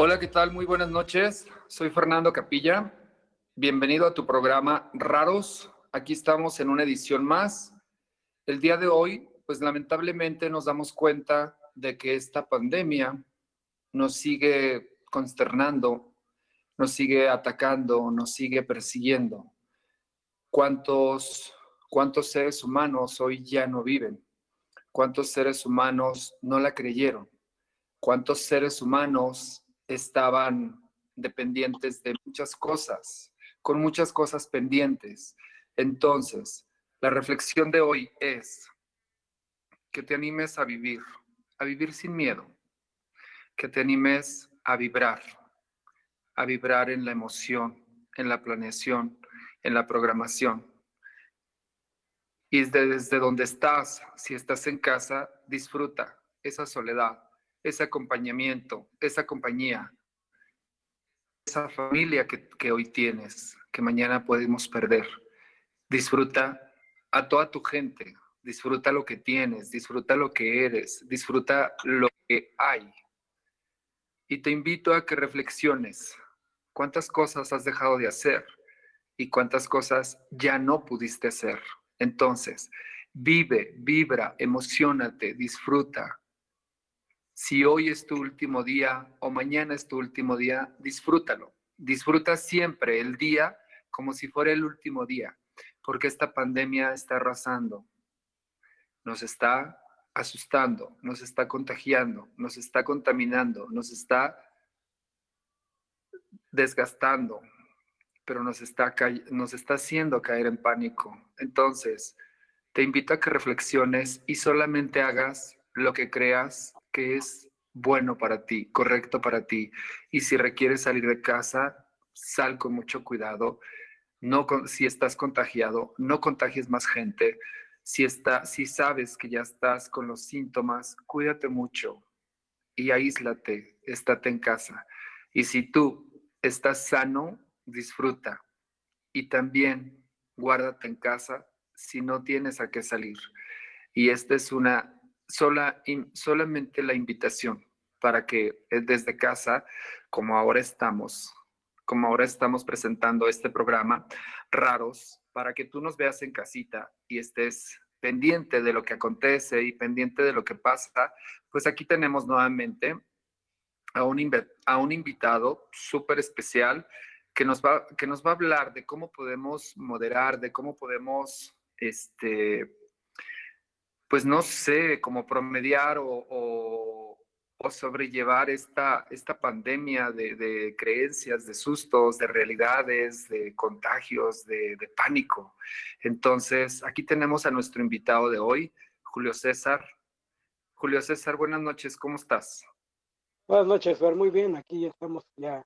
Hola, ¿qué tal? Muy buenas noches. Soy Fernando Capilla. Bienvenido a tu programa Raros. Aquí estamos en una edición más. El día de hoy, pues lamentablemente nos damos cuenta de que esta pandemia nos sigue consternando, nos sigue atacando, nos sigue persiguiendo. ¿Cuántos, cuántos seres humanos hoy ya no viven? ¿Cuántos seres humanos no la creyeron? ¿Cuántos seres humanos estaban dependientes de muchas cosas, con muchas cosas pendientes? Entonces, la reflexión de hoy es que te animes a vivir sin miedo, que te animes a vibrar en la emoción, en la planeación, en la programación. Y desde donde estás, si estás en casa, disfruta esa soledad, ese acompañamiento, esa compañía, esa familia que hoy tienes, que mañana podemos perder. Disfruta a toda tu gente, disfruta lo que tienes, disfruta lo que eres, disfruta lo que hay. Y te invito a que reflexiones cuántas cosas has dejado de hacer y cuántas cosas ya no pudiste hacer. Entonces, vive, vibra, emocionate, disfruta. Si hoy es tu último día o mañana es tu último día, disfrútalo. Disfruta siempre el día como si fuera el último día, porque esta pandemia está arrasando, nos está asustando, nos está contagiando, nos está contaminando, nos está desgastando, pero nos está haciendo caer en pánico. Entonces, te invito a que reflexiones y solamente hagas lo que creas que es bueno para ti, correcto para ti. Y si requieres salir de casa, sal con mucho cuidado. No, si estás contagiado, no contagies más gente. Si sabes que ya estás con los síntomas, cuídate mucho y aíslate, estate en casa. Y si tú estás sano, disfruta. Y también guárdate en casa si no tienes a qué salir. Y esta es solamente la invitación para que desde casa, como ahora estamos, como ahora estamos presentando este programa, Raros, para que tú nos veas en casita y estés pendiente de lo que acontece y pendiente de lo que pasa, pues aquí tenemos nuevamente a un invitado súper especial que nos va a hablar de cómo podemos moderar, de cómo podemos, pues no sé, cómo promediar o sobrellevar esta pandemia de creencias, de sustos, de realidades, de contagios, de pánico. Entonces, aquí tenemos a nuestro invitado de hoy, Julio César. Julio César, buenas noches, ¿cómo estás? Buenas noches, Fer. Muy bien, aquí ya estamos ya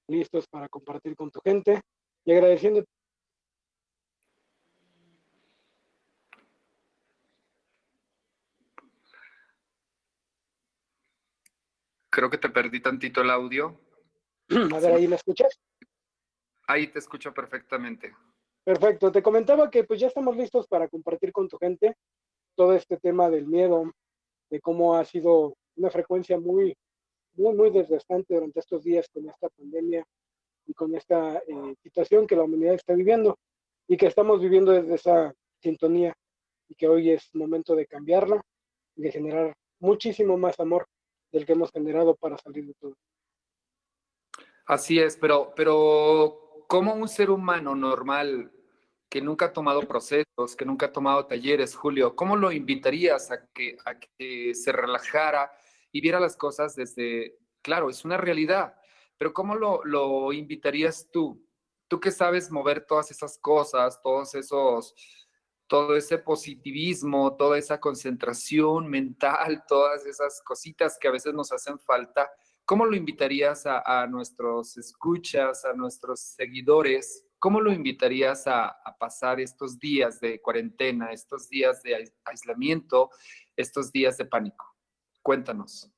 listos para compartir con tu gente y agradeciendo. Creo que te perdí tantito el audio. A ver, ahí me escuchas. Ahí te escucho perfectamente. Perfecto, te comentaba que pues ya estamos listos para compartir con tu gente todo este tema del miedo, de cómo ha sido una frecuencia muy desgastante durante estos días con esta pandemia y con esta situación que la humanidad está viviendo y que estamos viviendo desde esa sintonía y que hoy es momento de cambiarla y de generar muchísimo más amor del que hemos generado para salir de todo. Así es, pero ¿cómo un ser humano normal que nunca ha tomado procesos, que nunca ha tomado talleres, Julio, cómo lo invitarías a que se relajara y viera las cosas desde, claro, es una realidad, pero ¿cómo lo invitarías tú? Tú que sabes mover todas esas cosas, todo ese positivismo, toda esa concentración mental, todas esas cositas que a veces nos hacen falta. ¿Cómo lo invitarías a nuestros escuchas, a nuestros seguidores? ¿Cómo lo invitarías a pasar estos días de cuarentena, estos días de aislamiento, estos días de pánico? Cuéntanos.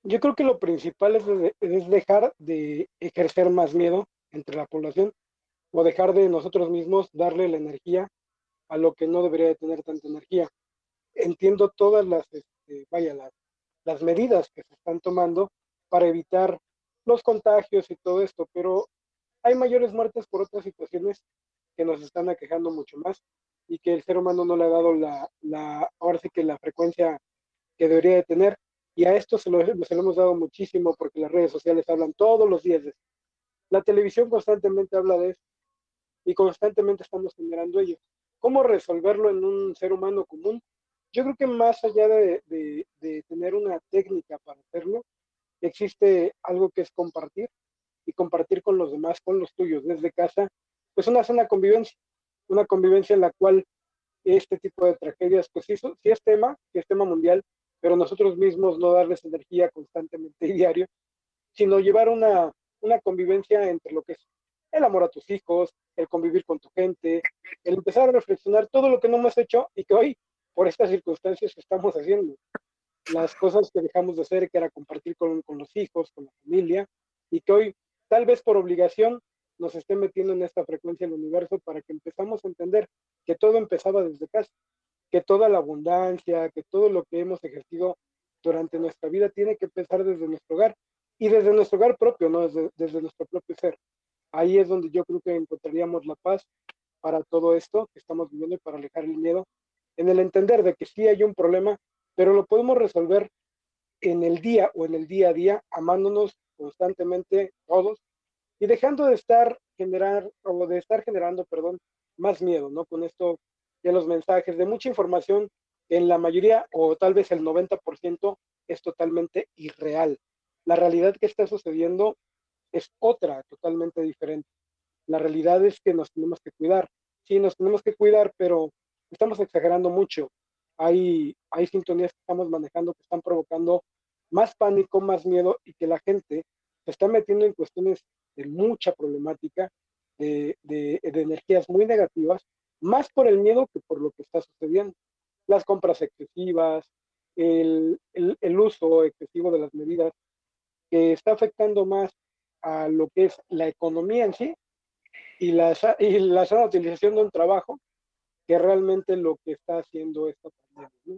Yo creo que lo principal es dejar de ejercer más miedo entre la población o dejar de nosotros mismos darle la energía a lo que no debería de tener tanta energía. Entiendo todas las medidas que se están tomando para evitar los contagios y todo esto, pero hay mayores muertes por otras situaciones que nos están aquejando mucho más y que el ser humano no le ha dado ahora sí que la frecuencia que debería de tener. Y a esto se lo hemos dado muchísimo porque las redes sociales hablan todos los días de esto. La televisión constantemente habla de esto y constantemente estamos generando ello. ¿Cómo resolverlo en un ser humano común? Yo creo que más allá de tener una técnica para hacerlo, existe algo que es compartir y compartir con los demás, con los tuyos, desde casa, pues una sana convivencia en la cual este tipo de tragedias, pues sí es tema mundial, pero nosotros mismos no darles energía constantemente y diario, sino llevar una convivencia entre lo que es el amor a tus hijos, el convivir con tu gente, el empezar a reflexionar todo lo que no hemos hecho y que hoy, por estas circunstancias, estamos haciendo. Las cosas que dejamos de hacer, que era compartir con los hijos, con la familia, y que hoy, tal vez por obligación, nos esté metiendo en esta frecuencia del universo para que empezamos a entender que todo empezaba desde casa, que toda la abundancia, que todo lo que hemos ejercido durante nuestra vida tiene que empezar desde nuestro hogar y desde nuestro hogar propio, ¿no? Desde nuestro propio ser. Ahí es donde yo creo que encontraríamos la paz para todo esto que estamos viviendo y para alejar el miedo, en el entender de que sí hay un problema, pero lo podemos resolver en el día o en el día a día, amándonos constantemente todos y dejando de estar generando, perdón, más miedo, ¿no? Con esto de los mensajes, de mucha información, en la mayoría o tal vez el 90% es totalmente irreal. La realidad que está sucediendo es otra, totalmente diferente. La realidad es que nos tenemos que cuidar. Sí, nos tenemos que cuidar, pero estamos exagerando mucho. Hay sintonías que estamos manejando que están provocando más pánico, más miedo y que la gente se está metiendo en cuestiones de mucha problemática, de energías muy negativas, más por el miedo que por lo que está sucediendo. Las compras excesivas, el uso excesivo de las medidas, que está afectando más a lo que es la economía en sí y la sana utilización de un trabajo que realmente lo que está haciendo esta pandemia, ¿no?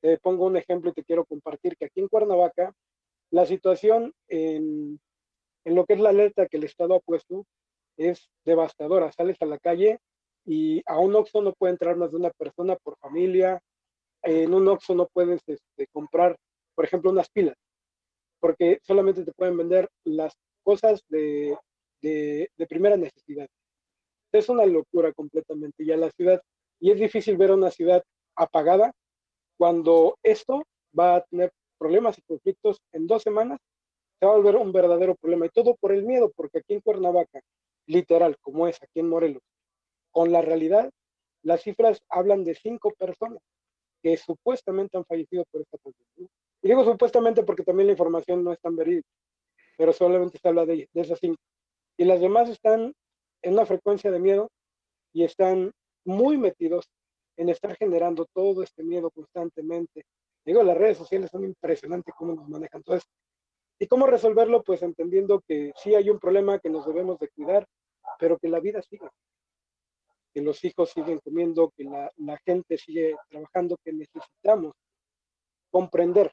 Te pongo un ejemplo y te quiero compartir que aquí en Cuernavaca la situación en lo que es la alerta que el Estado ha puesto es devastadora. Sales a la calle y a un Oxxo no puede entrar más de una persona por familia. En un Oxxo no puedes comprar, por ejemplo, unas pilas, porque solamente te pueden vender las cosas de primera necesidad. Es una locura completamente ya la ciudad. Y es difícil ver una ciudad apagada cuando esto va a tener problemas y conflictos en 2 semanas, se va a volver un verdadero problema. Y todo por el miedo, porque aquí en Cuernavaca, literal, como es aquí en Morelos, con la realidad, las cifras hablan de 5 personas que supuestamente han fallecido por esta pandemia, ¿no? Y digo supuestamente porque también la información no es tan verídica, pero solamente se habla de esas 5. Y las demás están en una frecuencia de miedo y están muy metidos en estar generando todo este miedo constantemente. Digo, las redes sociales son impresionantes cómo nos manejan todo esto. ¿Y cómo resolverlo? Pues entendiendo que sí hay un problema, que nos debemos de cuidar, pero que la vida sigue, que los hijos siguen comiendo, que la gente sigue trabajando, que necesitamos comprender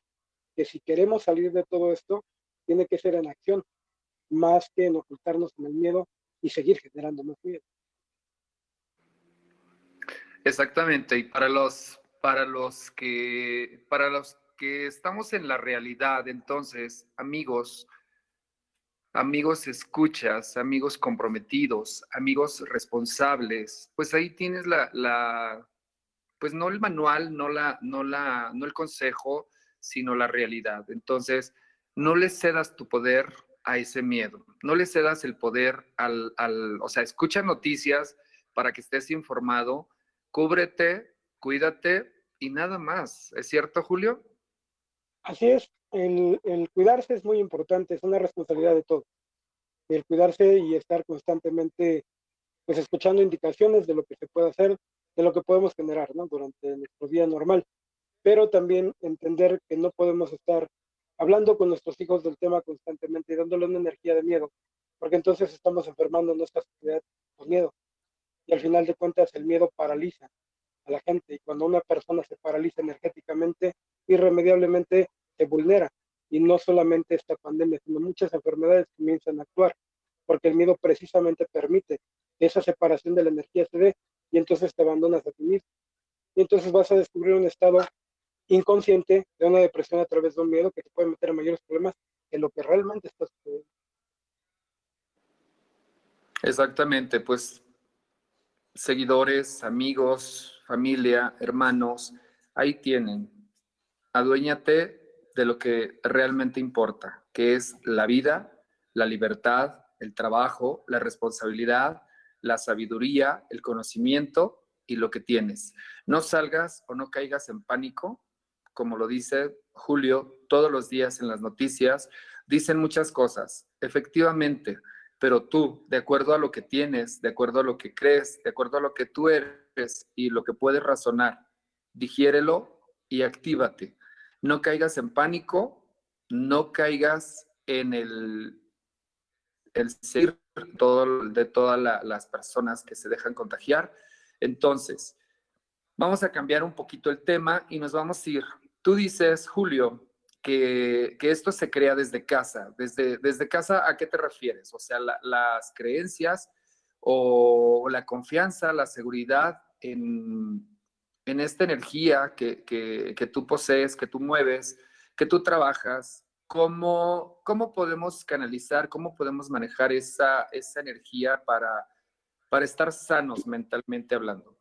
que si queremos salir de todo esto, tiene que ser en acción, más que en ocultarnos en el miedo y seguir generando más miedo. Exactamente, y para los que estamos en la realidad, entonces, amigos escuchas, amigos comprometidos, amigos responsables, pues ahí tienes pues no el manual, no el consejo, sino la realidad. Entonces, no le cedas tu poder a ese miedo, no le cedas el poder o sea, escucha noticias para que estés informado, cúbrete, cuídate y nada más. ¿Es cierto, Julio? Así es, el cuidarse es muy importante, es una responsabilidad de todos. El cuidarse y estar constantemente pues escuchando indicaciones de lo que se puede hacer, de lo que podemos generar, ¿no? Durante nuestro día normal, pero también entender que no podemos estar hablando con nuestros hijos del tema constantemente y dándole una energía de miedo, porque entonces estamos enfermando nuestra sociedad con miedo y al final de cuentas el miedo paraliza a la gente y cuando una persona se paraliza energéticamente, irremediablemente se vulnera y no solamente esta pandemia, sino muchas enfermedades comienzan a actuar, porque el miedo precisamente permite que esa separación de la energía se dé y entonces te abandonas a ti mismo. Y entonces vas a descubrir un estado inconsciente de una depresión a través de un miedo que te puede meter en mayores problemas que lo que realmente está sucediendo. Exactamente, pues seguidores, amigos, familia, hermanos, ahí tienen. Aduéñate de lo que realmente importa, que es la vida, la libertad, el trabajo, la responsabilidad, la sabiduría, el conocimiento y lo que tienes. No salgas o no caigas en pánico, como lo dice Julio todos los días en las noticias, dicen muchas cosas, efectivamente, pero tú, de acuerdo a lo que tienes, de acuerdo a lo que crees, de acuerdo a lo que tú eres y lo que puedes razonar, digiérelo y actívate. No caigas en pánico, no caigas en el ser de todas las personas que se dejan contagiar. Entonces, vamos a cambiar un poquito el tema y nos vamos a ir. Tú dices, Julio, que esto se crea desde casa. Desde casa, ¿a qué te refieres? O sea, las creencias o la confianza, la seguridad en esta energía que tú posees, que tú mueves, que tú trabajas. ¿Cómo podemos canalizar, cómo podemos manejar esa energía para estar sanos mentalmente hablando?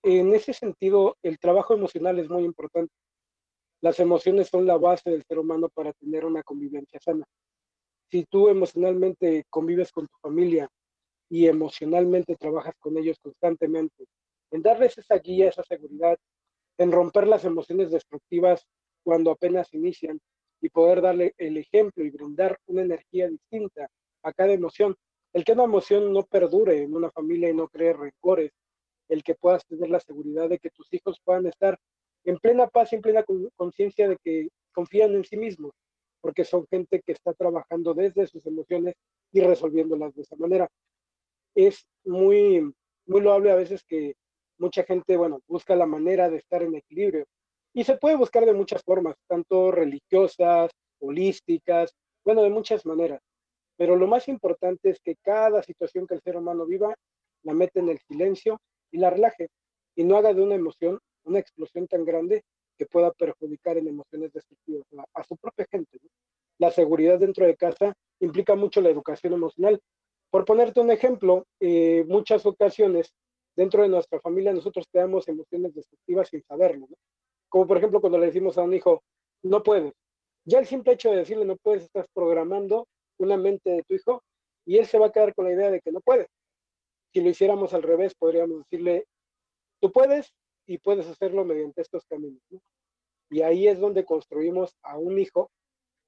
En ese sentido, el trabajo emocional es muy importante. Las emociones son la base del ser humano para tener una convivencia sana. Si tú emocionalmente convives con tu familia y emocionalmente trabajas con ellos constantemente, en darles esa guía, esa seguridad, en romper las emociones destructivas cuando apenas inician y poder darle el ejemplo y brindar una energía distinta a cada emoción. El que una emoción no perdure en una familia y no cree rencores, el que puedas tener la seguridad de que tus hijos puedan estar en plena paz y en plena conciencia de que confían en sí mismos, porque son gente que está trabajando desde sus emociones y resolviéndolas de esa manera. Es muy loable a veces que mucha gente, bueno, busca la manera de estar en equilibrio. Y se puede buscar de muchas formas, tanto religiosas, holísticas, bueno, de muchas maneras. Pero lo más importante es que cada situación que el ser humano viva, la mete en el silencio y la relaje. Y no haga de una emoción una explosión tan grande que pueda perjudicar en emociones destructivas a su propia gente, ¿no? La seguridad dentro de casa implica mucho la educación emocional. Por ponerte un ejemplo, muchas ocasiones dentro de nuestra familia nosotros creamos emociones destructivas sin saberlo, ¿no? Como por ejemplo cuando le decimos a un hijo, no puedes. Ya el simple hecho de decirle no puedes, estás programando una mente de tu hijo y él se va a quedar con la idea de que no puede. Si lo hiciéramos al revés, podríamos decirle, tú puedes y puedes hacerlo mediante estos caminos, ¿no? Y ahí es donde construimos a un hijo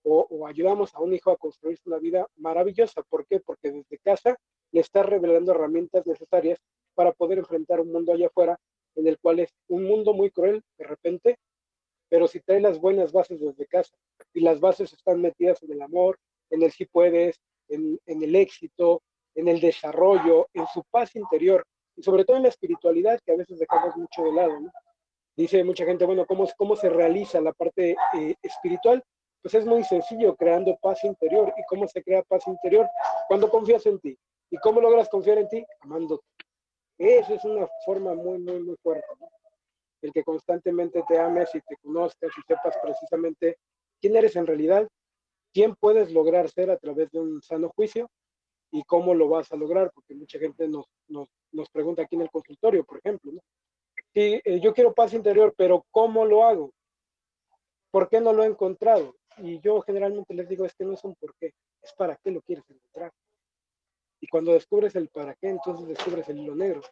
o ayudamos a un hijo a construirse una vida maravillosa. ¿Por qué? Porque desde casa le está revelando herramientas necesarias para poder enfrentar un mundo allá afuera, en el cual es un mundo muy cruel de repente, pero si trae las buenas bases desde casa y las bases están metidas en el amor, en el sí puedes, en el éxito, en el desarrollo, en su paz interior y sobre todo en la espiritualidad que a veces dejamos mucho de lado, ¿no? Dice mucha gente, bueno, ¿cómo se realiza la parte espiritual? Pues es muy sencillo, creando paz interior. ¿Y cómo se crea paz interior? Cuando confías en ti. ¿Y cómo logras confiar en ti? Amándote. Eso es una forma muy fuerte, ¿no? El que constantemente te ames y te conozcas y sepas precisamente quién eres en realidad, quién puedes lograr ser a través de un sano juicio y cómo lo vas a lograr, porque mucha gente nos pregunta aquí en el consultorio, por ejemplo, ¿no? Sí, yo quiero paz interior, pero ¿cómo lo hago? ¿Por qué no lo he encontrado? Y yo generalmente les digo, es que no es un por qué, es para qué lo quieres encontrar. Y cuando descubres el para qué, entonces descubres el hilo negro.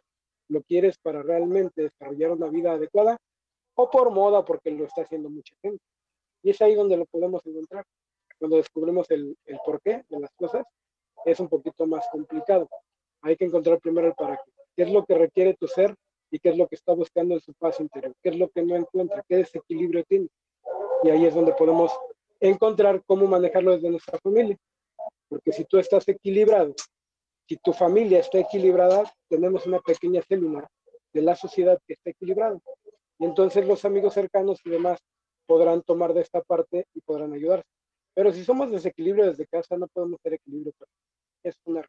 ¿Lo quieres para realmente desarrollar una vida adecuada o por moda porque lo está haciendo mucha gente? Y es ahí donde lo podemos encontrar. Cuando descubrimos el por qué de las cosas, es un poquito más complicado. Hay que encontrar primero el para qué. ¿Qué es lo que requiere tu ser y qué es lo que está buscando en su paz interior? ¿Qué es lo que no encuentra? ¿Qué desequilibrio tiene? Y ahí es donde podemos encontrar cómo manejarlo desde nuestra familia. Porque si tú estás equilibrado, si tu familia está equilibrada, tenemos una pequeña célula de la sociedad que está equilibrada. Y entonces los amigos cercanos y demás podrán tomar de esta parte y podrán ayudarse. Pero si somos desequilibrio desde casa, no podemos ser equilibrio. Es una...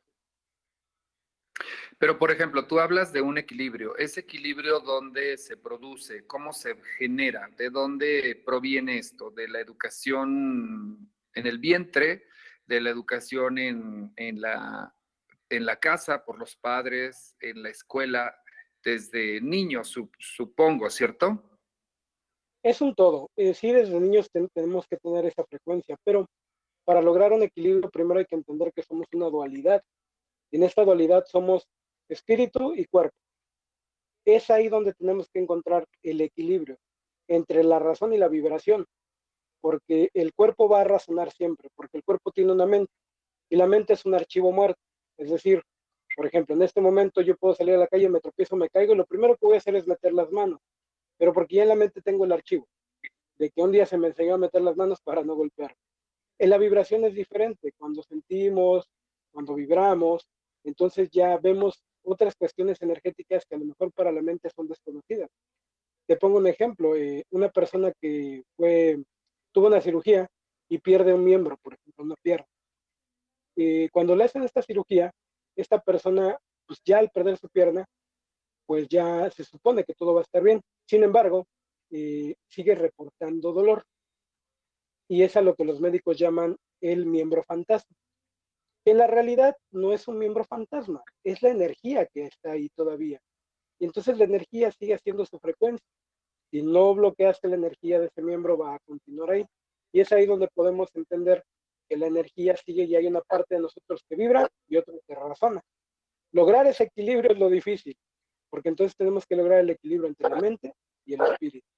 Pero, por ejemplo, tú hablas de un equilibrio. ¿Ese equilibrio dónde se produce? ¿Cómo se genera? ¿De dónde proviene esto? ¿De la educación en el vientre? ¿De la educación en la casa por los padres? ¿En la escuela? Desde niños, supongo, ¿cierto? Es un todo. Sí, desde niños tenemos que tener esa frecuencia, pero para lograr un equilibrio primero hay que entender que somos una dualidad. En esta dualidad somos espíritu y cuerpo. Es ahí donde tenemos que encontrar el equilibrio entre la razón y la vibración, porque el cuerpo va a razonar siempre, porque el cuerpo tiene una mente y la mente es un archivo muerto. Es decir, por ejemplo, en este momento yo puedo salir a la calle, me tropiezo, me caigo y lo primero que voy a hacer es meter las manos, pero porque ya en la mente tengo el archivo de que un día se me enseñó a meter las manos para no golpear. En la vibración es diferente, cuando sentimos, cuando vibramos, entonces ya vemos otras cuestiones energéticas que a lo mejor para la mente son desconocidas. Te pongo un ejemplo, una persona que tuvo una cirugía y pierde un miembro, por ejemplo, una pierna. Cuando le hacen esta cirugía, esta persona, pues ya al perder su pierna, pues ya se supone que todo va a estar bien. Sin embargo, sigue reportando dolor y es a lo que los médicos llaman el miembro fantasma. En la realidad no es un miembro fantasma, es la energía que está ahí todavía. Y entonces la energía sigue haciendo su frecuencia. Si no bloqueaste la energía de ese miembro, va a continuar ahí. Y es ahí donde podemos entender que la energía sigue y hay una parte de nosotros que vibra y otra que razona. Lograr ese equilibrio es lo difícil, porque entonces tenemos que lograr el equilibrio entre la mente y el espíritu.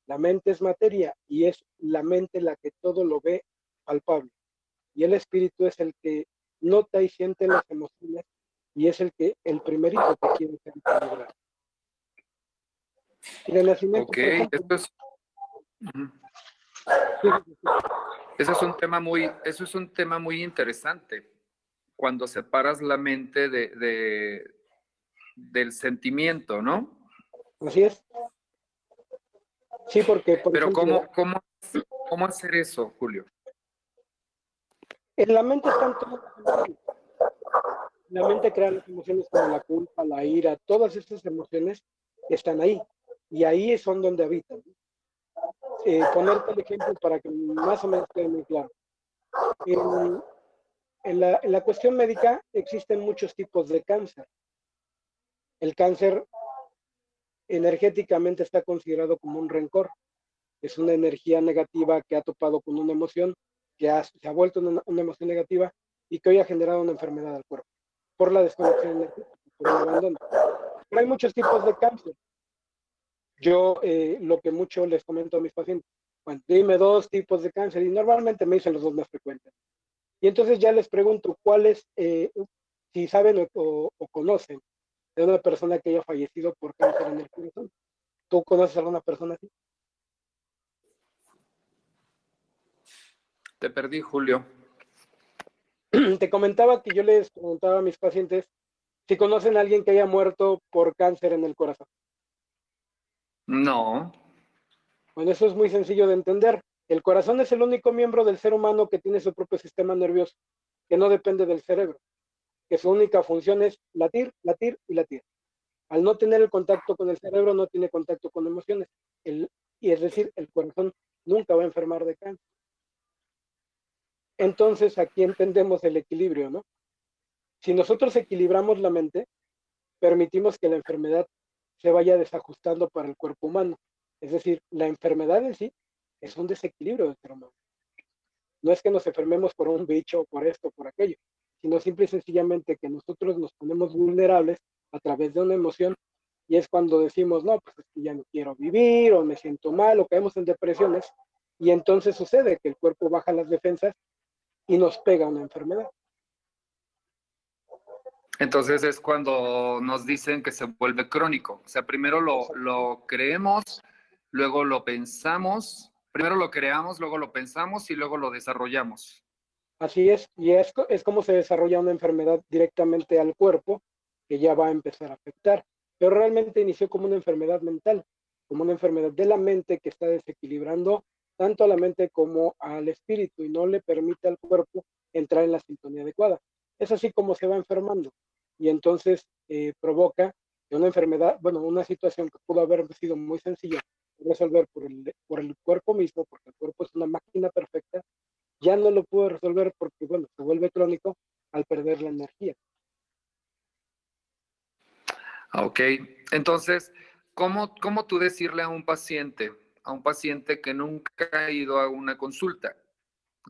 La mente es materia y es la mente la que todo lo ve palpable. Y el espíritu es el que nota y siente las emociones y es el primerito que quiere ser equilibrado. Y de nacimiento, Ok, por ejemplo. Eso es un tema muy interesante. Cuando separas la mente del sentimiento, ¿no? Así es. Sí, porque, por Pero ejemplo, ¿cómo hacer eso, Julio? en la mente están todas las emociones. La mente crea las emociones como la culpa, la ira, todas estas emociones están ahí. Y ahí son donde habitan. Ponerte el ejemplo para que más o menos quede muy claro. En, en la cuestión médica existen muchos tipos de cáncer. El cáncer energéticamente está considerado como un rencor. Es una energía negativa que ha topado con una emoción, se ha vuelto una emoción negativa y que hoy ha generado una enfermedad al cuerpo por la desconexión energética, por el abandono. Pero hay muchos tipos de cáncer. Yo lo que mucho les comento a mis pacientes, bueno, dime 2 tipos de cáncer y normalmente me dicen los 2 más frecuentes. Y entonces ya les pregunto cuáles, si saben o conocen de una persona que haya fallecido por cáncer en el corazón. ¿Tú conoces a alguna persona así? Te perdí, Julio. Te comentaba que yo les preguntaba a mis pacientes si conocen a alguien que haya muerto por cáncer en el corazón. No. Bueno, eso es muy sencillo de entender. El corazón es el único miembro del ser humano que tiene su propio sistema nervioso, que no depende del cerebro, que su única función es latir, latir y latir. Al no tener el contacto con el cerebro, no tiene contacto con emociones. Y es decir, el corazón nunca va a enfermar de cáncer. Entonces, aquí entendemos el equilibrio, ¿no? Si nosotros equilibramos la mente, permitimos que la enfermedad se vaya desajustando para el cuerpo humano. Es decir, la enfermedad en sí es un desequilibrio del ser humano. No es que nos enfermemos por un bicho, por esto, por aquello, sino simple y sencillamente que nosotros nos ponemos vulnerables a través de una emoción y es cuando decimos, no, pues es que ya no quiero vivir o me siento mal o caemos en depresiones y entonces sucede que el cuerpo baja las defensas y nos pega una enfermedad. Entonces es cuando nos dicen que se vuelve crónico. O sea, primero lo creemos, luego lo pensamos, primero lo creamos, luego lo pensamos y luego lo desarrollamos. Así es, y es como se desarrolla una enfermedad directamente al cuerpo que ya va a empezar a afectar, pero realmente inició como una enfermedad mental, como una enfermedad de la mente que está desequilibrando tanto a la mente como al espíritu y no le permite al cuerpo entrar en la sintonía adecuada. Es así como se va enfermando y entonces provoca que una enfermedad, bueno, una situación que pudo haber sido muy sencilla de resolver por el cuerpo mismo, porque el cuerpo es una máquina perfecta, ya no lo pudo resolver porque, bueno, se vuelve crónico al perder la energía. Ok, entonces, ¿cómo tú decirle a un paciente que nunca ha ido a una consulta?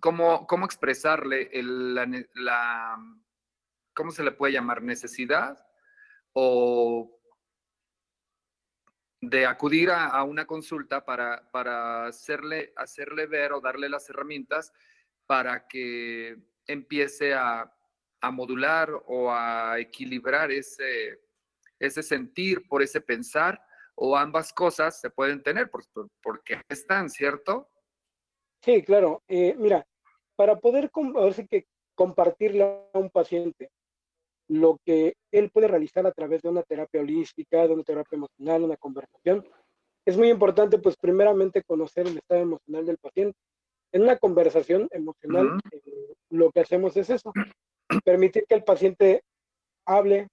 ¿Cómo expresarle ¿cómo se le puede llamar? ¿Necesidad? O de acudir a una consulta para hacerle ver o darle las herramientas para que empiece a modular o a equilibrar ese sentir por ese pensar, o ambas cosas se pueden tener porque están, ¿cierto? Sí, claro. Mira, para poder ahora sí que compartirle a un paciente lo que él puede realizar a través de una terapia holística, de una terapia emocional, una conversación, es muy importante, pues primeramente conocer el estado emocional del paciente. En una conversación emocional, Ujú. lo que hacemos es eso, permitir que el paciente hable,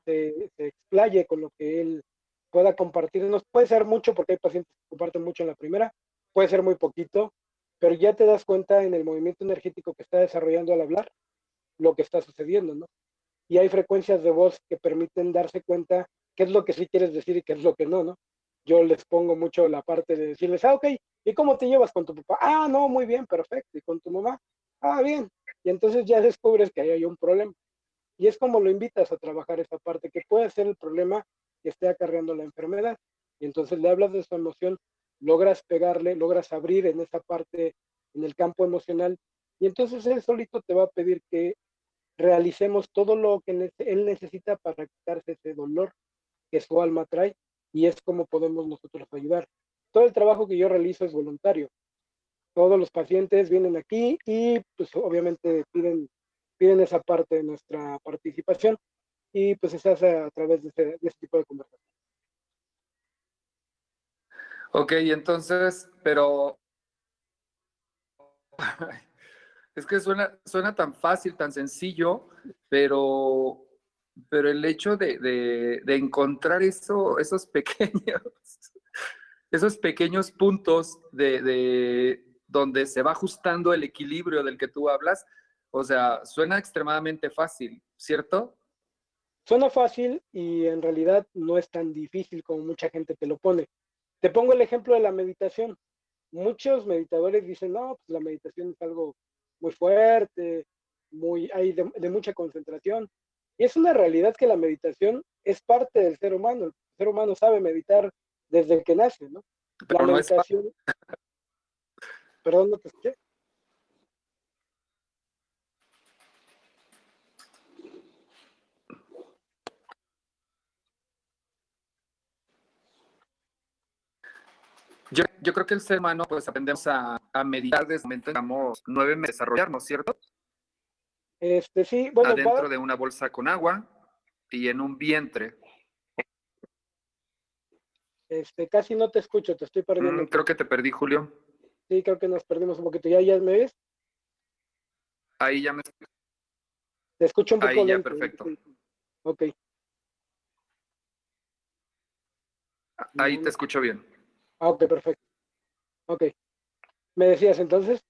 se explaye con lo que él pueda compartirnos. Puede ser mucho porque hay pacientes que comparten mucho en la primera, puede ser muy poquito, pero ya te das cuenta en el movimiento energético que está desarrollando al hablar lo que está sucediendo, ¿no? Y hay frecuencias de voz que permiten darse cuenta qué es lo que sí quieres decir y qué es lo que no, ¿no? Yo les pongo mucho la parte de decirles, ok, ¿y cómo te llevas con tu papá? Ah, no, muy bien, perfecto. ¿Y con tu mamá? Ah, bien. Y entonces ya descubres que ahí hay un problema. Y es como lo invitas a trabajar esa parte, que puede ser el problema que esté acarreando la enfermedad. Y entonces le hablas de su emoción, logras pegarle, logras abrir en esa parte, en el campo emocional, y entonces él solito te va a pedir que realicemos todo lo que él necesita para quitarse ese dolor que su alma trae, y es como podemos nosotros ayudar. Todo el trabajo que yo realizo es voluntario. Todos los pacientes vienen aquí y pues obviamente piden esa parte de nuestra participación y pues se hace a través de ese tipo de conversación. Ok, entonces, pero es que suena tan fácil, tan sencillo, pero, pero el hecho de encontrar esos pequeños puntos de donde se va ajustando el equilibrio del que tú hablas, o sea, suena extremadamente fácil, ¿cierto? Suena fácil y en realidad no es tan difícil como mucha gente te lo pone. Te pongo el ejemplo de la meditación. Muchos meditadores dicen, no, pues la meditación es algo muy fuerte, hay de mucha concentración. Y es una realidad que la meditación es parte del ser humano. El ser humano sabe meditar desde que nace, ¿no? La Pero no es fácil. meditación, perdón, no te escuché. Yo creo que el ser humano, pues aprendemos a meditar desde el momento en que estamos 9 meses desarrollarnos, ¿cierto? Sí, bueno, Adentro de una bolsa con agua y en un vientre. casi no te escucho, te estoy perdiendo un Creo poco. que te perdí, Julio. Sí, creo que nos perdimos un poquito. ¿Ya me ves? Ahí ya me... Te escucho un poco Ahí ya, lento. perfecto. Ok. Ahí te No. escucho bien. Ah, ok, perfecto. Ok. ¿Me decías entonces?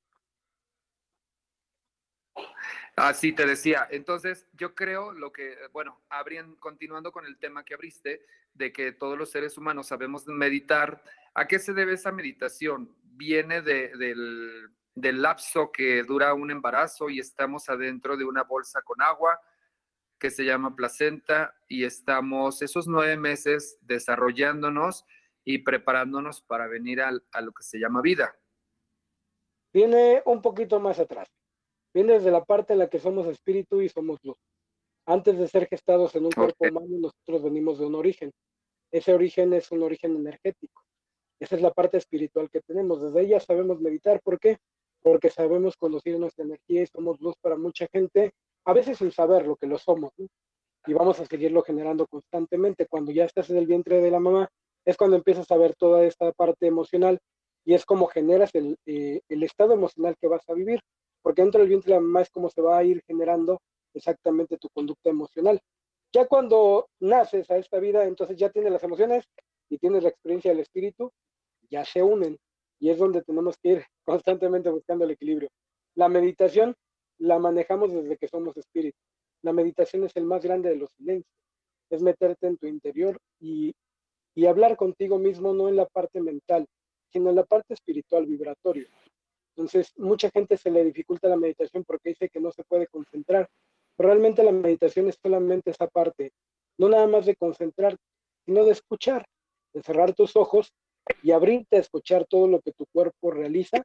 Así te decía. Entonces, yo creo bueno, continuando con el tema que abriste, de que todos los seres humanos sabemos meditar. ¿A qué se debe esa meditación? Viene del lapso que dura un embarazo y estamos adentro de una bolsa con agua que se llama placenta y estamos esos 9 meses desarrollándonos y preparándonos para venir a lo que se llama vida. Viene un poquito más atrás. Viene desde la parte en la que somos espíritu y somos luz. Antes de ser gestados en un cuerpo Ok. humano, nosotros venimos de un origen. Ese origen es un origen energético. Esa es la parte espiritual que tenemos. Desde ella sabemos meditar. ¿Por qué? Porque sabemos conducir nuestra energía y somos luz para mucha gente, a veces sin saber lo que lo somos, ¿no? Y vamos a seguirlo generando constantemente. Cuando ya estás en el vientre de la mamá, es cuando empiezas a ver toda esta parte emocional y es como generas el estado emocional que vas a vivir, porque dentro del vientre de la mamá es como se va a ir generando exactamente tu conducta emocional. Ya cuando naces a esta vida, entonces ya tienes las emociones y tienes la experiencia del espíritu, ya se unen, y es donde tenemos que ir constantemente buscando el equilibrio. La meditación la manejamos desde que somos espíritu. La meditación es el más grande de los silencios, es meterte en tu interior y hablar contigo mismo, no en la parte mental, sino en la parte espiritual, vibratoria. Entonces, mucha gente se le dificulta la meditación porque dice que no se puede concentrar. Pero realmente la meditación es solamente esa parte, no nada más de concentrar, sino de escuchar, de cerrar tus ojos y abrirte a escuchar todo lo que tu cuerpo realiza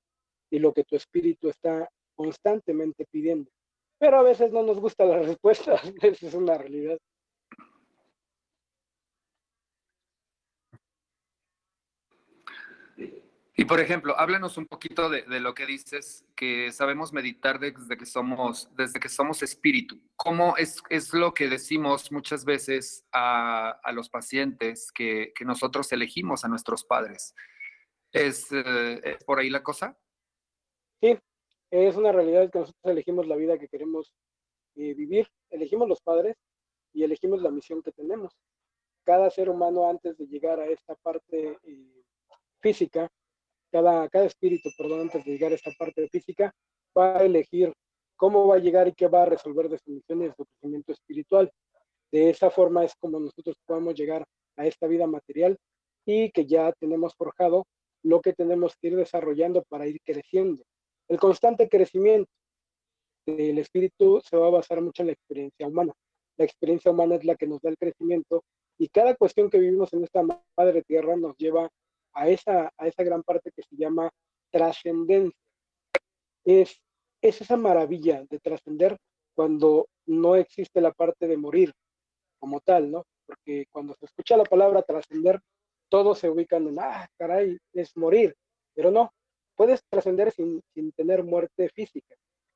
y lo que tu espíritu está constantemente pidiendo. Pero a veces no nos gusta la respuesta, esa es una realidad. Y por ejemplo, háblanos un poquito de lo que dices, que sabemos meditar desde que somos espíritu. ¿Cómo es lo que decimos muchas veces a los pacientes que nosotros elegimos a nuestros padres? ¿Es por ahí la cosa? Sí, es una realidad que nosotros elegimos la vida que queremos vivir, elegimos los padres y elegimos la misión que tenemos. Cada ser humano antes de llegar a esta parte física, cada espíritu, perdón, antes de llegar a esta parte física, va a elegir cómo va a llegar y qué va a resolver de su misión y de su crecimiento espiritual. De esa forma es como nosotros podemos llegar a esta vida material y que ya tenemos forjado lo que tenemos que ir desarrollando para ir creciendo. El constante crecimiento del espíritu se va a basar mucho en la experiencia humana. La experiencia humana es la que nos da el crecimiento y cada cuestión que vivimos en esta madre tierra nos lleva a esa gran parte que se llama trascendencia. Es, es esa maravilla de trascender cuando no existe la parte de morir como tal, ¿no? Porque cuando se escucha la palabra trascender, todos se ubican en, caray, es morir, pero no, puedes trascender sin tener muerte física.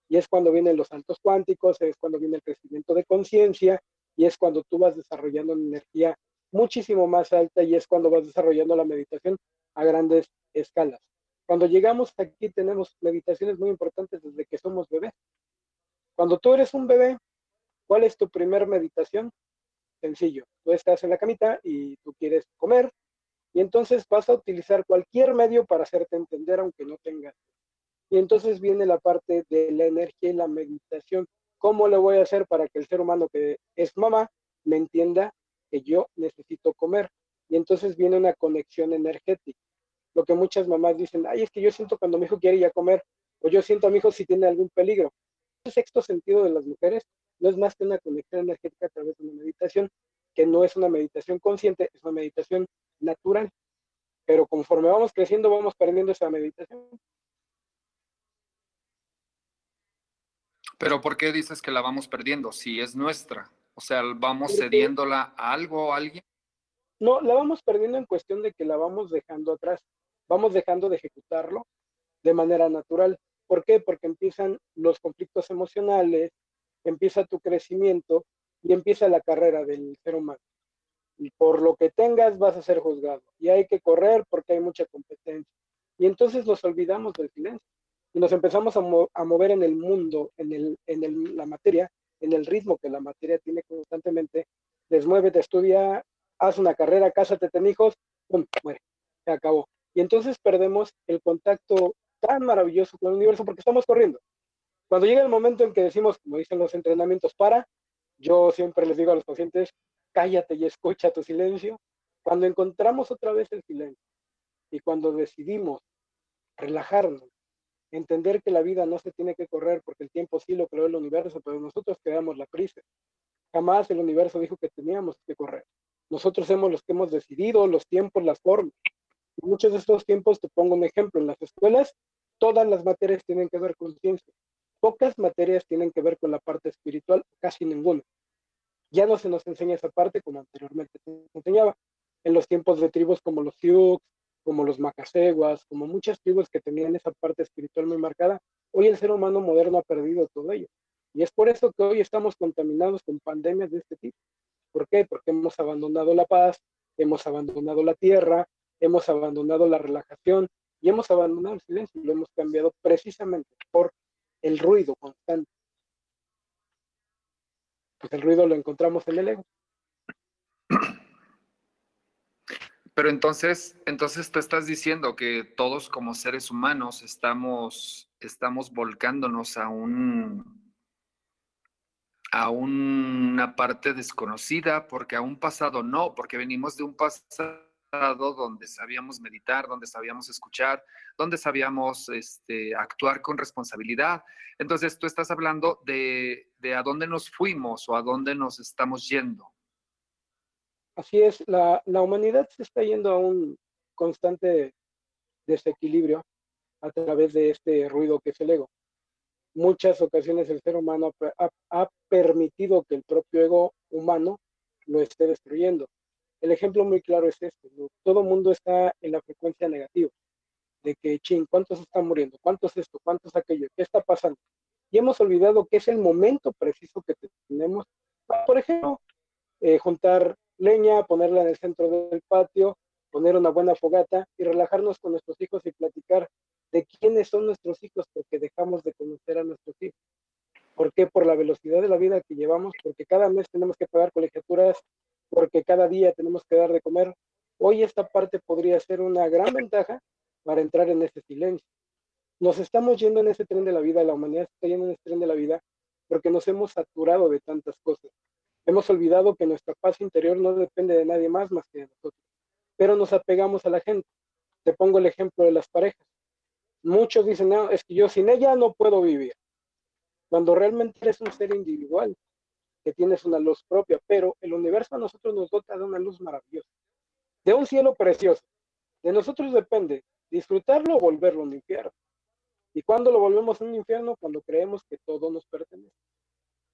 Y es cuando vienen los saltos cuánticos, es cuando viene el crecimiento de conciencia, y es cuando tú vas desarrollando una energía muchísimo más alta, y es cuando vas desarrollando la meditación a grandes escalas. Cuando llegamos aquí tenemos meditaciones muy importantes desde que somos bebés. Cuando tú eres un bebé, ¿cuál es tu primer meditación? Sencillo, tú estás en la camita y tú quieres comer y entonces vas a utilizar cualquier medio para hacerte entender aunque no tengas. Y entonces viene la parte de la energía y la meditación. ¿Cómo le voy a hacer para que el ser humano que es mamá me entienda que yo necesito comer? Y entonces viene una conexión energética. Lo que muchas mamás dicen, ay, es que yo siento cuando mi hijo quiere ya comer, o yo siento a mi hijo si tiene algún peligro. El sexto sentido de las mujeres no es más que una conexión energética a través de una meditación, que no es una meditación consciente, es una meditación natural. Pero conforme vamos creciendo, vamos perdiendo esa meditación. Pero ¿por qué dices que la vamos perdiendo si es nuestra? O sea, vamos Porque cediéndola a algo o a alguien. no, la vamos perdiendo en cuestión de que la vamos dejando atrás, vamos dejando de ejecutarlo de manera natural. ¿Por qué? Porque empiezan los conflictos emocionales, empieza tu crecimiento y empieza la carrera del ser humano. Y por lo que tengas vas a ser juzgado. Y hay que correr porque hay mucha competencia. Y entonces nos olvidamos del silencio. Y nos empezamos a mover en el mundo, la materia, en el ritmo que la materia tiene constantemente. Desmuévete, estudia, haz una carrera, cásate, ten hijos, pum, muere, se acabó. Y entonces perdemos el contacto tan maravilloso con el universo porque estamos corriendo. Cuando llega el momento en que decimos, como dicen los entrenamientos, yo siempre les digo a los pacientes, cállate y escucha tu silencio. Cuando encontramos otra vez el silencio y cuando decidimos relajarnos, entender que la vida no se tiene que correr porque el tiempo sí lo creó el universo, pero nosotros creamos la prisa. Jamás el universo dijo que teníamos que correr. Nosotros somos los que hemos decidido los tiempos, las formas. Y muchos de estos tiempos, te pongo un ejemplo, en las escuelas, todas las materias tienen que ver con ciencia. Pocas materias tienen que ver con la parte espiritual, casi ninguna. Ya no se nos enseña esa parte como anteriormente se enseñaba. En los tiempos de tribus como los Sioux, como los Macaseguas, como muchas tribus que tenían esa parte espiritual muy marcada, hoy el ser humano moderno ha perdido todo ello. Y es por eso que hoy estamos contaminados con pandemias de este tipo. ¿Por qué? Porque hemos abandonado la paz, hemos abandonado la tierra, hemos abandonado la relajación y hemos abandonado el silencio y lo hemos cambiado precisamente por el ruido constante. Pues el ruido lo encontramos en el ego. Pero entonces tú estás diciendo que todos como seres humanos estamos volcándonos a una parte desconocida, porque a un pasado no, porque venimos de un pasado donde sabíamos meditar, donde sabíamos escuchar, donde sabíamos actuar con responsabilidad. Entonces tú estás hablando de a dónde nos fuimos o a dónde nos estamos yendo. Así es, la humanidad se está yendo a un constante desequilibrio a través de este ruido que es el ego. Muchas ocasiones el ser humano ha permitido que el propio ego humano lo esté destruyendo. El ejemplo muy claro es este, ¿no? Todo el mundo está en la frecuencia negativa, de que, ching, ¿cuántos están muriendo? ¿Cuántos esto? ¿Cuántos aquello? ¿Qué está pasando? Y hemos olvidado que es el momento preciso que tenemos para, por ejemplo, juntar leña, ponerla en el centro del patio, poner una buena fogata y relajarnos con nuestros hijos y platicar de quiénes son nuestros hijos, porque dejamos de conocer a nuestros hijos. ¿Por qué? Por la velocidad de la vida que llevamos, porque cada mes tenemos que pagar colegiaturas, porque cada día tenemos que dar de comer. Hoy esta parte podría ser una gran ventaja para entrar en ese silencio. Nos estamos yendo en ese tren de la vida, la humanidad se está yendo en ese tren de la vida porque nos hemos saturado de tantas cosas. Hemos olvidado que nuestra paz interior no depende de nadie más que de nosotros, pero nos apegamos a la gente. Te pongo el ejemplo de las parejas. Muchos dicen, no, es que yo sin ella no puedo vivir, cuando realmente eres un ser individual, que tienes una luz propia, pero el universo a nosotros nos dota de una luz maravillosa, de un cielo precioso. De nosotros depende disfrutarlo o volverlo un infierno. ¿Y cuándo lo volvemos un infierno? Cuando creemos que todo nos pertenece.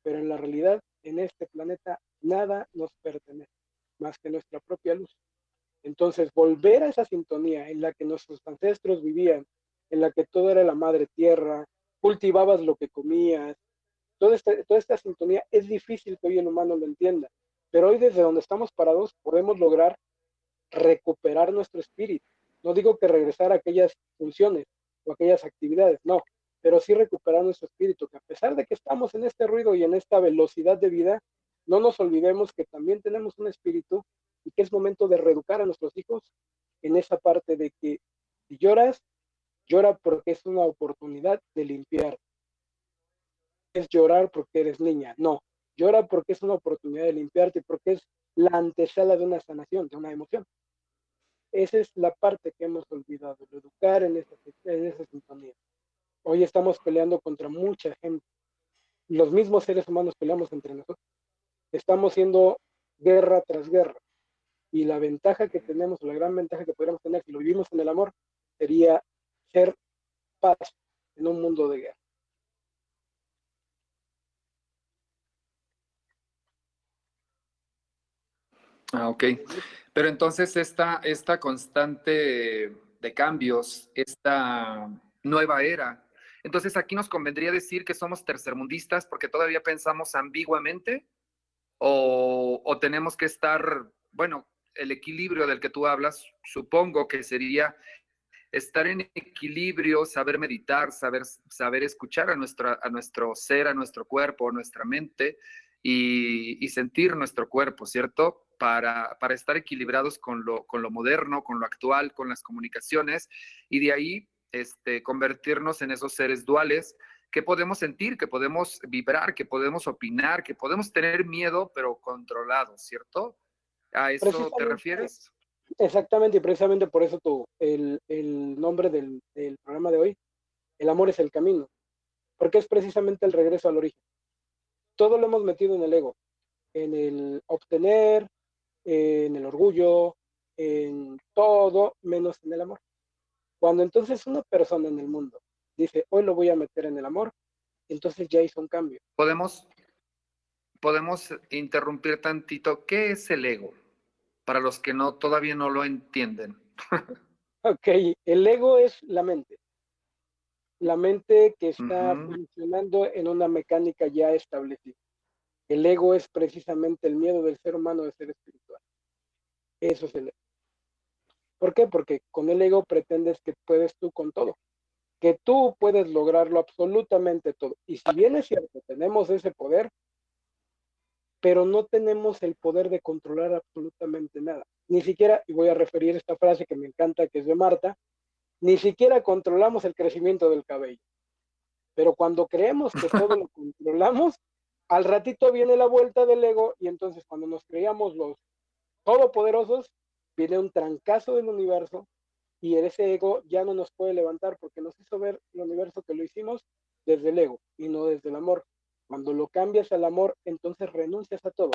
Pero en la realidad, en este planeta, nada nos pertenece, más que nuestra propia luz. Entonces, volver a esa sintonía en la que nuestros ancestros vivían, en la que todo era la madre tierra, cultivabas lo que comías, toda esta sintonía es difícil que hoy el humano lo entienda, pero hoy desde donde estamos parados podemos lograr recuperar nuestro espíritu. No digo que regresar a aquellas funciones o aquellas actividades, no, pero sí recuperar nuestro espíritu, que a pesar de que estamos en este ruido y en esta velocidad de vida, no nos olvidemos que también tenemos un espíritu y que es momento de reeducar a nuestros hijos en esa parte de que si lloras, llora porque es una oportunidad de limpiar. Es llorar porque eres niña, no, llora porque es una oportunidad de limpiarte, porque es la antesala de una sanación, de una emoción. Esa es la parte que hemos olvidado, educar en esa sintonía. Hoy estamos peleando contra mucha gente. Los mismos seres humanos peleamos entre nosotros. Estamos haciendo guerra tras guerra. Y la ventaja que tenemos, o la gran ventaja que podríamos tener si lo vivimos en el amor, sería ser paz en un mundo de guerra. Ah, ok. Pero entonces esta constante de cambios, esta nueva era, entonces aquí nos convendría decir que somos tercermundistas porque todavía pensamos ambiguamente o tenemos que estar, bueno, el equilibrio del que tú hablas, supongo que sería estar en equilibrio, saber meditar, saber escuchar a nuestro ser, a nuestro cuerpo, a nuestra mente y sentir nuestro cuerpo, ¿cierto? Para estar equilibrados con lo moderno, con lo actual, con las comunicaciones y de ahí convertirnos en esos seres duales que podemos sentir, que podemos vibrar, que podemos opinar, que podemos tener miedo, pero controlado, ¿cierto? ¿A eso te Precisamente, refieres? exactamente, y precisamente por eso el nombre del programa de hoy, el amor es el camino, porque es precisamente el regreso al origen. Todo lo hemos metido en el ego, en el obtener, en el orgullo, en todo menos en el amor. Cuando entonces una persona en el mundo dice, hoy lo voy a meter en el amor, entonces ya hizo un cambio. Podemos interrumpir tantito. ¿Qué es el ego? Para los que todavía no lo entienden. Ok, el ego es la mente que está Ujú. funcionando en una mecánica ya establecida. El ego es precisamente el miedo del ser humano de ser espiritual. Eso es el ego. ¿Por qué? Porque con el ego pretendes que puedes tú con todo, que tú puedes lograrlo absolutamente todo. Y si bien es cierto, tenemos ese poder, pero no tenemos el poder de controlar absolutamente nada. Ni siquiera, y voy a referir esta frase que me encanta, que es de Marta, ni siquiera controlamos el crecimiento del cabello. Pero cuando creemos que todo lo controlamos, al ratito viene la vuelta del ego y entonces cuando nos creíamos los todopoderosos, viene un trancazo del universo y ese ego ya no nos puede levantar porque nos hizo ver el universo que lo hicimos desde el ego y no desde el amor. Cuando lo cambias al amor, entonces renuncias a todo.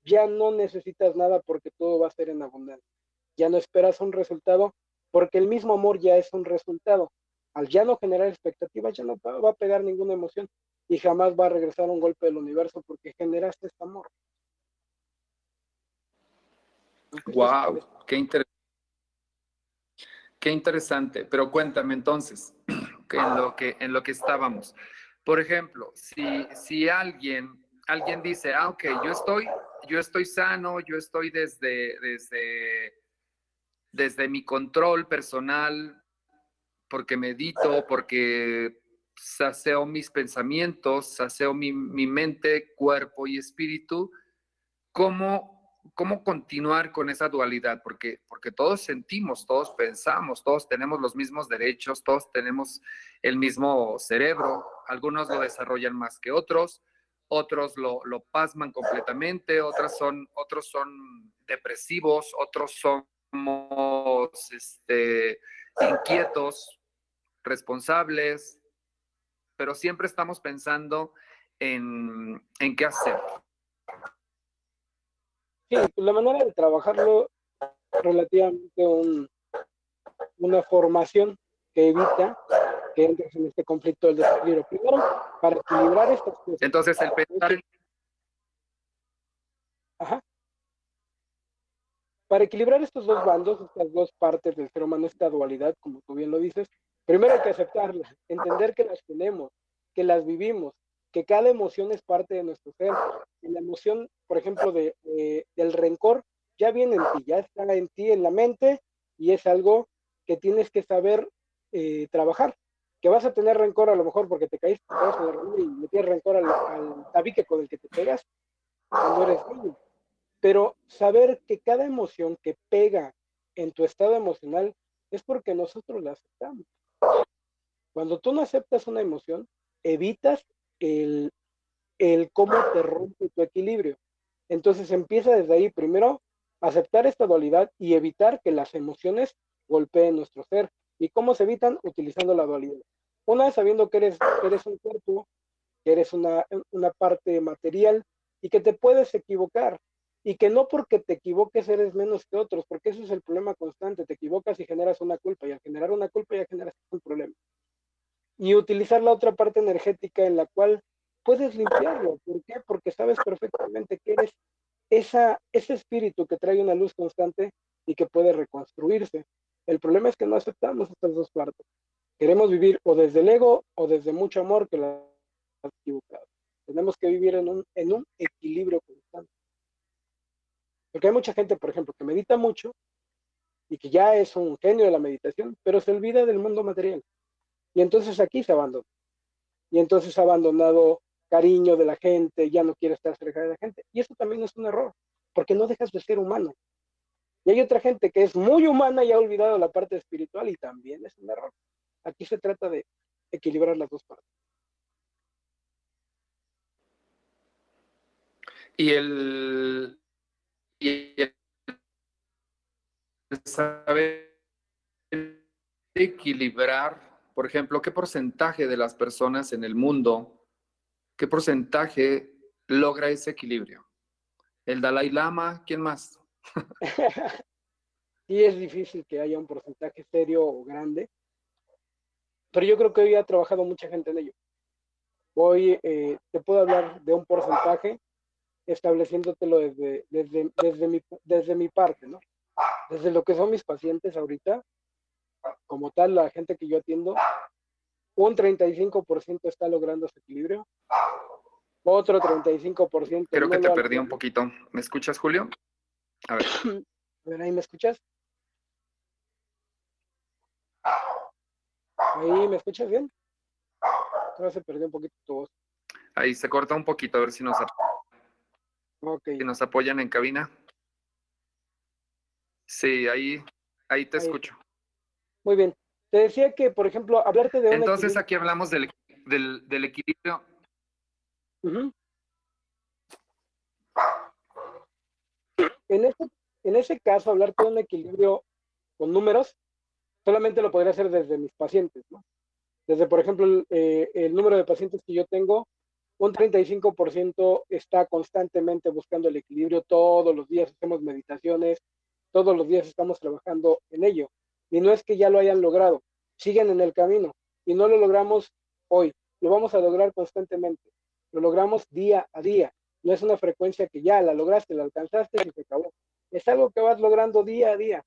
Ya no necesitas nada porque todo va a ser en abundancia. Ya no esperas un resultado porque el mismo amor ya es un resultado. Al ya no generar expectativas, ya no va a pegar ninguna emoción y jamás va a regresar un golpe del universo porque generaste este amor. Wow, qué interesante. Pero cuéntame entonces, en lo que estábamos. Por ejemplo, si alguien dice, ok, yo estoy sano, yo estoy desde mi control personal, porque medito, porque saseo mis pensamientos, saseo mi mente, cuerpo y espíritu, ¿cómo continuar con esa dualidad? Porque todos sentimos, todos pensamos, todos tenemos los mismos derechos, todos tenemos el mismo cerebro, algunos lo desarrollan más que otros lo pasman completamente, otros son depresivos, otros somos inquietos, responsables, pero siempre estamos pensando en qué hacer. Sí, pues la manera de trabajarlo relativamente una formación que evita que entres en este conflicto del desequilibrio. Primero, para equilibrar estas cosas. Entonces, el pensar en... Ajá. Para equilibrar estos dos bandos, estas dos partes del ser humano, esta dualidad, como tú bien lo dices, primero hay que aceptarlas, entender que las tenemos, que las vivimos, que cada emoción es parte de nuestro ser. Y la emoción, por ejemplo, del rencor, ya viene en ti, ya está en ti, en la mente, y es algo que tienes que saber trabajar. Que vas a tener rencor a lo mejor porque te caíste y le tienes rencor al tabique con el que te pegas cuando eres niño, pero saber que cada emoción que pega en tu estado emocional es porque nosotros la aceptamos. Cuando tú no aceptas una emoción, evitas el, el cómo te rompe tu equilibrio. Entonces empieza desde ahí, primero, aceptar esta dualidad y evitar que las emociones golpeen nuestro ser. ¿Y cómo se evitan? Utilizando la dualidad. Una vez sabiendo que eres un cuerpo, que eres una parte material y que te puedes equivocar. Y que no porque te equivoques eres menos que otros, porque eso es el problema constante. Te equivocas y generas una culpa, y al generar una culpa ya generas un problema. Y utilizar la otra parte energética en la cual puedes limpiarlo. ¿Por qué? Porque sabes perfectamente que eres ese espíritu que trae una luz constante y que puede reconstruirse. El problema es que no aceptamos estas dos partes. Queremos vivir o desde el ego o desde mucho amor que la equivocado. Tenemos que vivir en un equilibrio constante. Porque hay mucha gente, por ejemplo, que medita mucho y que ya es un genio de la meditación, pero se olvida del mundo material. Y entonces aquí se abandona. Y entonces ha abandonado cariño de la gente, ya no quiere estar cerca de la gente. Y eso también es un error, porque no dejas de ser humano. Y hay otra gente que es muy humana y ha olvidado la parte espiritual y también es un error. Aquí se trata de equilibrar las dos partes. Y el saber equilibrar, por ejemplo, qué porcentaje de las personas en el mundo, qué porcentaje logra ese equilibrio. El Dalai Lama, ¿quién más? Sí es difícil que haya un porcentaje serio o grande, pero yo creo que hoy ha trabajado mucha gente en ello. Hoy te puedo hablar de un porcentaje estableciéndotelo desde mi parte, ¿no? Desde lo que son mis pacientes ahorita, como tal, la gente que yo atiendo, un 35% está logrando ese equilibrio, otro 35% Creo no que te lo ha perdí un logrado. poquito. ¿Me escuchas, Julio? A ver. A ver, ahí me escuchas. Ahí, ¿me escuchas bien? Ahora se perdió un poquito tu voz. Ahí se corta un poquito, a ver si Ok, si nos apoyan en cabina. Sí, ahí te ahí está. escucho. Muy bien. Te decía que, por ejemplo, hablarte de un Entonces equilibrio. aquí hablamos del equilibrio. Ujú. En ese, en ese caso, hablarte de un equilibrio con números, solamente lo podría hacer desde mis pacientes, ¿no? Desde, por ejemplo, el número de pacientes que yo tengo, un 35% está constantemente buscando el equilibrio, todos los días hacemos meditaciones, todos los días estamos trabajando en ello. Y no es que ya lo hayan logrado, siguen en el camino y no lo logramos hoy, lo vamos a lograr constantemente, lo logramos día a día. No es una frecuencia que ya la lograste, la alcanzaste y se acabó. Es algo que vas logrando día a día.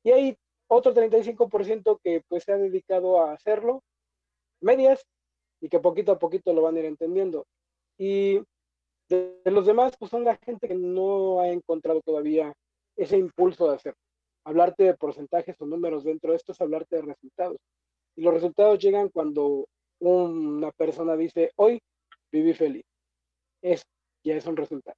Y hay otro 35% que pues se ha dedicado a hacerlo, medias, y que poquito a poquito lo van a ir entendiendo. Y de los demás, pues son la gente que no ha encontrado todavía ese impulso de hacer. Hablarte de porcentajes o números dentro de esto es hablarte de resultados. Y los resultados llegan cuando una persona dice, hoy viví feliz. Eso ya es un resultado.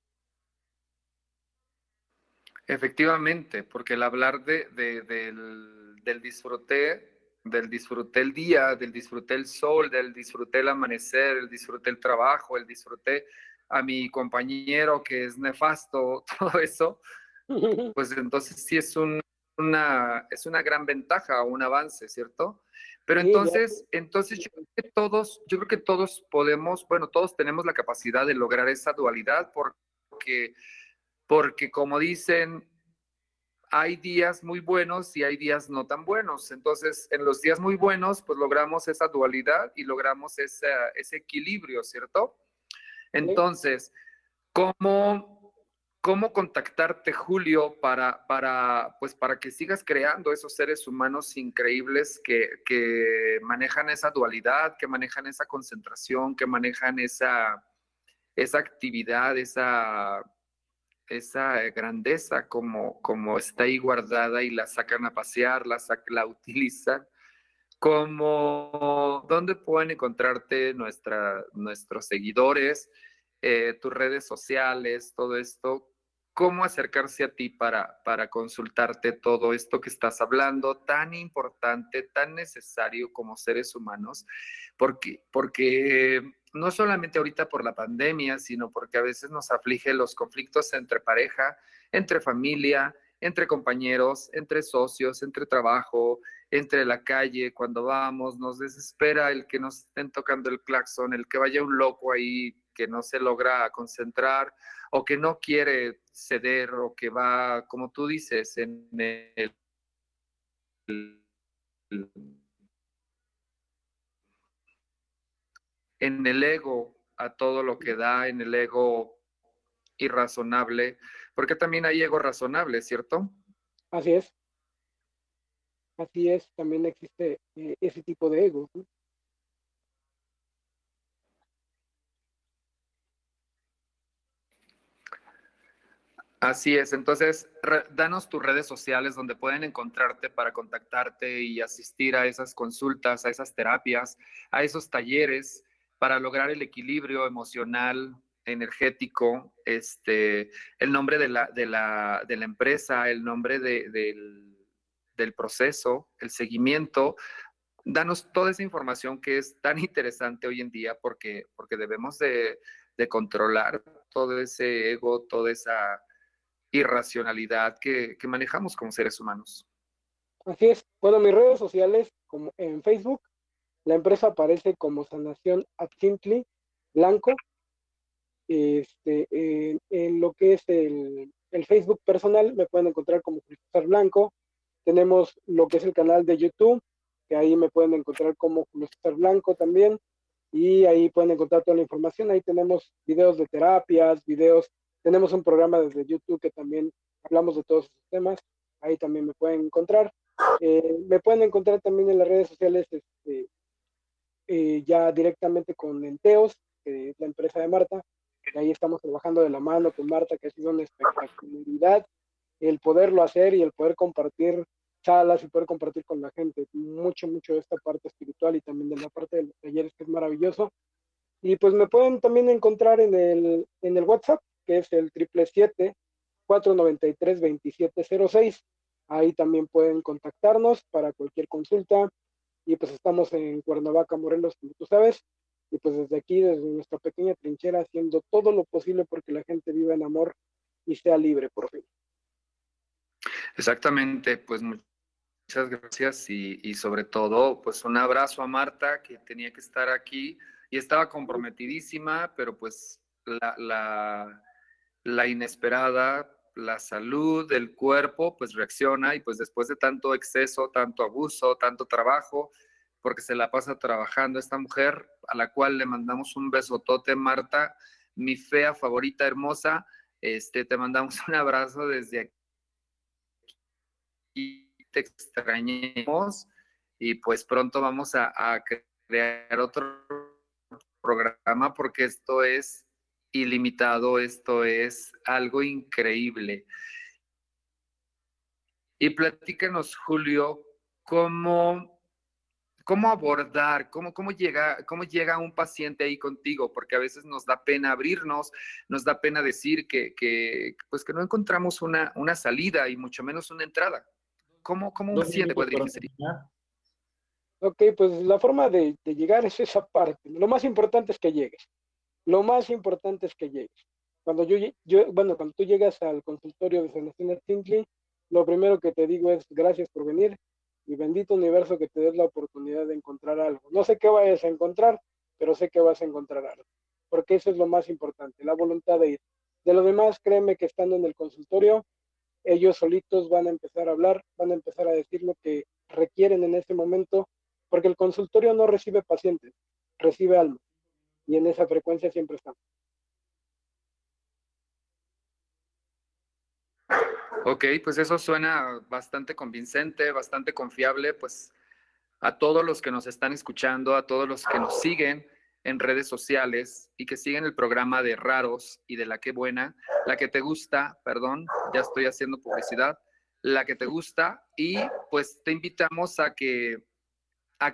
Efectivamente, porque el hablar del disfruté el día, del disfruté el sol, del disfruté el amanecer, el disfruté el trabajo, el disfruté a mi compañero que es nefasto, todo eso, pues entonces sí es una gran ventaja, un avance, ¿cierto? Pero Sí, ya. entonces yo creo que todos podemos, bueno, todos tenemos la capacidad de lograr esa dualidad porque porque como dicen, hay días muy buenos y hay días no tan buenos. Entonces, en los días muy buenos, pues logramos esa dualidad y logramos ese equilibrio, ¿cierto? ¿Sí? Entonces, ¿cómo, cómo contactarte, Julio, pues para que sigas creando esos seres humanos increíbles que manejan esa dualidad, que manejan esa concentración, que manejan esa actividad, esa grandeza como está ahí guardada y la sacan a pasear, la utilizan, como dónde pueden encontrarte nuestros seguidores, tus redes sociales, todo esto, cómo acercarse a ti para consultarte todo esto que estás hablando, tan importante, tan necesario como seres humanos, porque no solamente ahorita por la pandemia, sino porque a veces nos aflige los conflictos entre pareja, entre familia, entre compañeros, entre socios, entre trabajo, entre la calle, cuando vamos, nos desespera el que nos estén tocando el claxon, el que vaya un loco ahí que no se logra concentrar o que no quiere ceder o que va, como tú dices, en el ego a todo lo que da, en el ego irrazonable, porque también hay ego razonable, ¿cierto? Así es, también existe ese tipo de ego, ¿no? Así es, entonces danos tus redes sociales donde pueden encontrarte para contactarte y asistir a esas consultas, a esas terapias, a esos talleres para lograr el equilibrio emocional, energético, el nombre de la empresa, el nombre del proceso, el seguimiento. Danos toda esa información que es tan interesante hoy en día porque debemos de controlar todo ese ego, toda esa irracionalidad que manejamos como seres humanos. Así es. Bueno, mis redes sociales, como en Facebook, la empresa aparece como Sanación Absintli Blanco. En lo que es el Facebook personal, me pueden encontrar como Julio Blanco. Tenemos lo que es el canal de YouTube, que ahí me pueden encontrar como Julio Blanco también. Y ahí pueden encontrar toda la información. Ahí tenemos videos de terapias, videos. Tenemos un programa desde YouTube que también hablamos de todos esos temas. Ahí también me pueden encontrar. Me pueden encontrar también en las redes sociales ya directamente con Enteos, que es la empresa de Marta. Y ahí estamos trabajando de la mano con Marta, que ha sido una espectacularidad el poderlo hacer y el poder compartir salas y poder compartir con la gente mucho de esta parte espiritual y también de la parte de los talleres, que es maravilloso. Y pues me pueden también encontrar en el WhatsApp, que es el 777-493-2706. Ahí también pueden contactarnos para cualquier consulta. Y pues estamos en Cuernavaca, Morelos, como tú sabes. Y pues desde aquí, desde nuestra pequeña trinchera, haciendo todo lo posible porque la gente viva en amor y sea libre por fin. Exactamente, pues muchas gracias y sobre todo, pues un abrazo a Marta, que tenía que estar aquí y estaba comprometidísima, pero pues la inesperada, la salud del cuerpo, pues reacciona y pues después de tanto exceso, tanto abuso, tanto trabajo, porque se la pasa trabajando esta mujer, a la cual le mandamos un besotote, Marta, mi fea favorita hermosa, te mandamos un abrazo desde aquí. Y te extrañemos y pues pronto vamos a crear otro programa porque esto es ilimitado, esto es algo increíble. Y platícanos, Julio, cómo abordar, cómo llega un paciente ahí contigo, porque a veces nos da pena abrirnos, nos da pena decir pues que no encontramos una salida y mucho menos una entrada. ¿Cómo un paciente puede dirigirse? Ok, pues la forma de llegar es esa parte. Lo más importante es que llegues. Lo más importante es que llegues. Cuando cuando tú llegas al consultorio de Sanación Estintley, lo primero que te digo es gracias por venir y bendito universo que te des la oportunidad de encontrar algo. No sé qué vayas a encontrar, pero sé que vas a encontrar algo. Porque eso es lo más importante, la voluntad de ir. De lo demás, créeme que estando en el consultorio, ellos solitos van a empezar a hablar, van a empezar a decir lo que requieren en ese momento, porque el consultorio no recibe pacientes, recibe almas, y en esa frecuencia siempre estamos. Ok, pues eso suena bastante convincente, bastante confiable, pues a todos los que nos están escuchando, a todos los que nos siguen en redes sociales y que siguen el programa de Raros y de La Que Buena, la que te gusta, perdón, ya estoy haciendo publicidad, la que te gusta, y pues te invitamos a que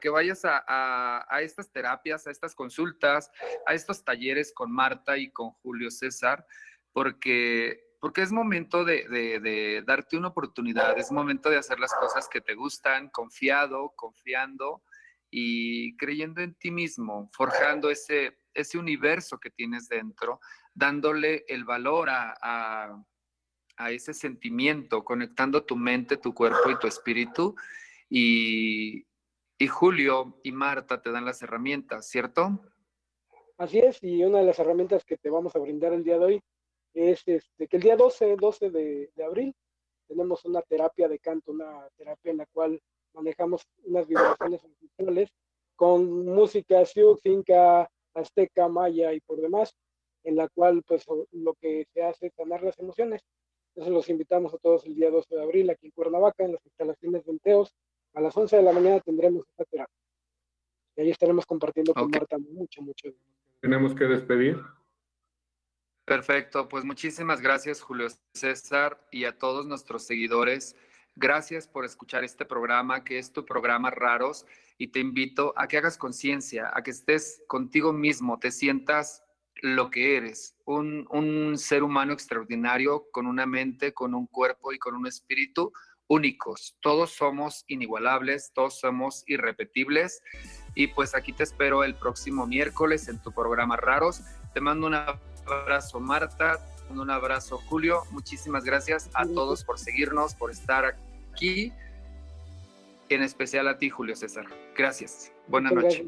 vayas a estas terapias, a estas consultas, a estos talleres con Marta y con Julio César, porque es momento de darte una oportunidad, es momento de hacer las cosas que te gustan, confiando y creyendo en ti mismo, forjando ese universo que tienes dentro, dándole el valor a ese sentimiento, conectando tu mente, tu cuerpo y tu espíritu. Y Julio y Marta te dan las herramientas, ¿cierto? Así es, y una de las herramientas que te vamos a brindar el día de hoy es que el día 12 de abril tenemos una terapia de canto, una terapia en la cual manejamos unas vibraciones ancestrales con música sioux, inca, azteca, maya y por demás, en la cual pues lo que se hace es sanar las emociones. Entonces los invitamos a todos el día 12 de abril aquí en Cuernavaca, en las instalaciones de Enteos. A las 11 de la mañana tendremos esta terapia. Y ahí estaremos compartiendo con Marta mucho. Tenemos que despedir. Perfecto, pues muchísimas gracias, Julio César, y a todos nuestros seguidores. Gracias por escuchar este programa, que es tu programa Raros, y te invito a que hagas conciencia, a que estés contigo mismo, te sientas lo que eres, un ser humano extraordinario, con una mente, con un cuerpo y con un espíritu únicos. Todos somos inigualables, todos somos irrepetibles, y pues aquí te espero el próximo miércoles en tu programa Raros. Te mando un abrazo, Marta, un abrazo, Julio. Muchísimas gracias a todos por seguirnos, por estar aquí, en especial a ti, Julio César. Gracias. Buenas noches.